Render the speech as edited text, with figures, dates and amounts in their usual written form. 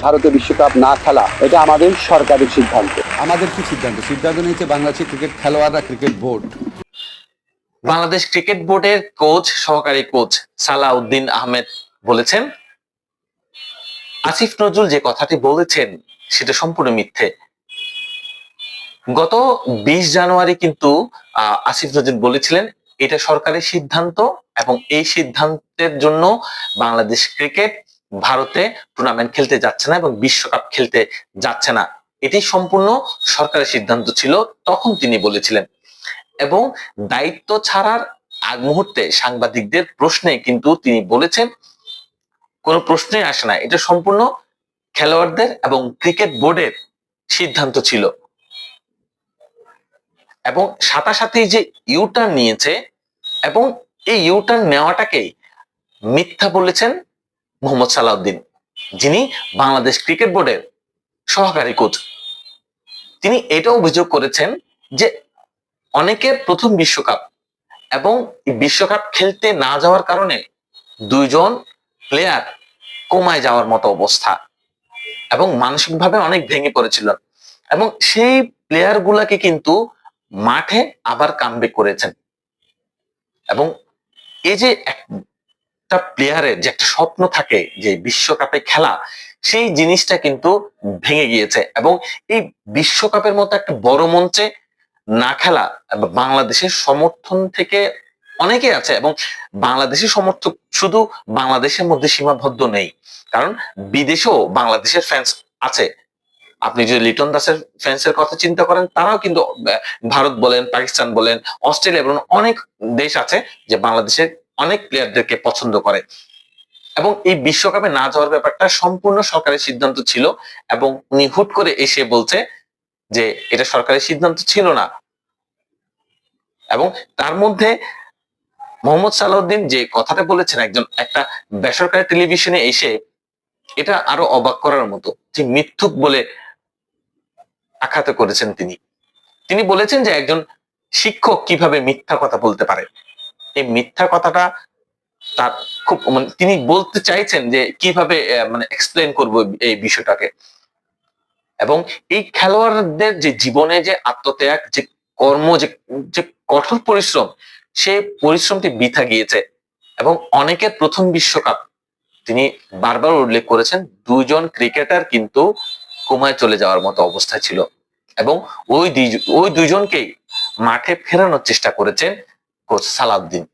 ভারতে বিশ্বকাপ না খেলা এটা আমাদের সরকারের সিদ্ধান্ত। আমাদের কি সিদ্ধান্ত? সিদ্ধান্ত নিয়েছে বাংলাদেশের ক্রিকেট খেলোয়াড়রা, ক্রিকেট বোর্ড। বাংলাদেশ ক্রিকেট বোর্ডের কোচ, সহকারী কোচ সালাউদ্দিন আহমেদ বলেছেন, আসিফ নজরুল যে কথাটি বলেছেন সেটা সম্পূর্ণ মিথ্যে। গত 20 জানুয়ারি কিন্তু আসিফ নজরুল বলেছিলেন এটা সরকারের সিদ্ধান্ত এবং এই সিদ্ধান্তের জন্য বাংলাদেশ ক্রিকেট ভারতে টুর্নামেন্ট খেলতে যাচ্ছে না এবং বিশ্বকাপ খেলতে যাচ্ছে না, এটি সম্পূর্ণ সরকারের সিদ্ধান্ত ছিল, তখন তিনি বলেছিলেন। এবং দায়িত্ব ছাড়ার আগ মুহূর্তে সাংবাদিকদের প্রশ্নে কিন্তু তিনি বলেছেন কোনো প্রশ্নই আসে না, এটা সম্পূর্ণ খেলোয়াড়দের এবং ক্রিকেট বোর্ডের সিদ্ধান্ত ছিল। এবং সাথে যে ইউটার্ন নিয়েছে এবং এই ইউটার্ন নেওয়াটাকেই মিথ্যা বলেছেন মোহাম্মদ সালাউদ্দিন, যিনি বাংলাদেশ ক্রিকেট বোর্ডের সহকারী কোচ। তিনি এটা অভিযোগ করেছেন যে অনেকের প্রথম বিশ্বকাপ এবং বিশ্বকাপ খেলতে না যাওয়ার কারণে 2 জন প্লেয়ার কমায় যাওয়ার মতো অবস্থা এবং মানসিকভাবে অনেক ভেঙে পড়েছিল এবং সেই প্লেয়ার গুলাকে কিন্তু মাঠে আবার কামব্যাক করেছেন। এবং এই যে একটা প্লেয়ারের যে একটা স্বপ্ন থাকে যে বিশ্বকাপে খেলা, সেই জিনিসটা কিন্তু ভেঙে গিয়েছে এবং এই বিশ্বকাপের মতো একটা বড় মঞ্চে না খেলা বাংলাদেশের সমর্থন থেকে অনেকে আছে এবং বাংলাদেশের সমর্থক শুধু বাংলাদেশের মধ্যে সীমাবদ্ধ নেই, কারণ বিদেশেও বাংলাদেশের ফ্যান্স আছে। আপনি যদি লিটন দাসের ফ্যান্সের কথা চিন্তা করেন, তারাও কিন্তু ভারত বলেন, পাকিস্তান বলেন, অস্ট্রেলিয়া বলেন, অনেক দেশ আছে যে বাংলাদেশের অনেক প্লেয়ারদেরকে পছন্দ করে। এবং এই বিশ্বকাপে না যাওয়ার ব্যাপারটা সম্পূর্ণ সরকারের সিদ্ধান্ত ছিল এবং উনি হুট করে এসে বলছে যে এটা সরকারের সিদ্ধান্ত ছিল না। এবং তার মধ্যে মোহাম্মদ সালাউদ্দিন যে কথাটা বলেছেন একটা বেসরকারি টেলিভিশনে এসে, এটা আরো অবাক করার মতো, যে মিথ্যুক বলে আখ্যাত করেছেন তিনি। তিনি বলেছেন যে একজন শিক্ষক কিভাবে মিথ্যা কথা বলতে পারে। এই মিথ্যা কথাটা তার খুব তিনি বলতে চাইছেন যে কিভাবে এক্সপ্লেন করব এই বিষয়টাকে। এবং এই খেলোয়াড়দের যে জীবনে যে আত্মত্যাগ, যে কর্ম, যে কঠোর পরিশ্রম, সেই পরিশ্রমটি বৃথা গিয়েছে। এবং অনেকের প্রথম বিশ্বকাপ, তিনি বারবার উল্লেখ করেছেন 2 জন ক্রিকেটার কিন্তু কোমায় চলে যাওয়ার মতো অবস্থা ছিল এবং ওই 2 জনকেই মাঠে ফেরানোর চেষ্টা করেছেন কোচ সালাউদ্দিন।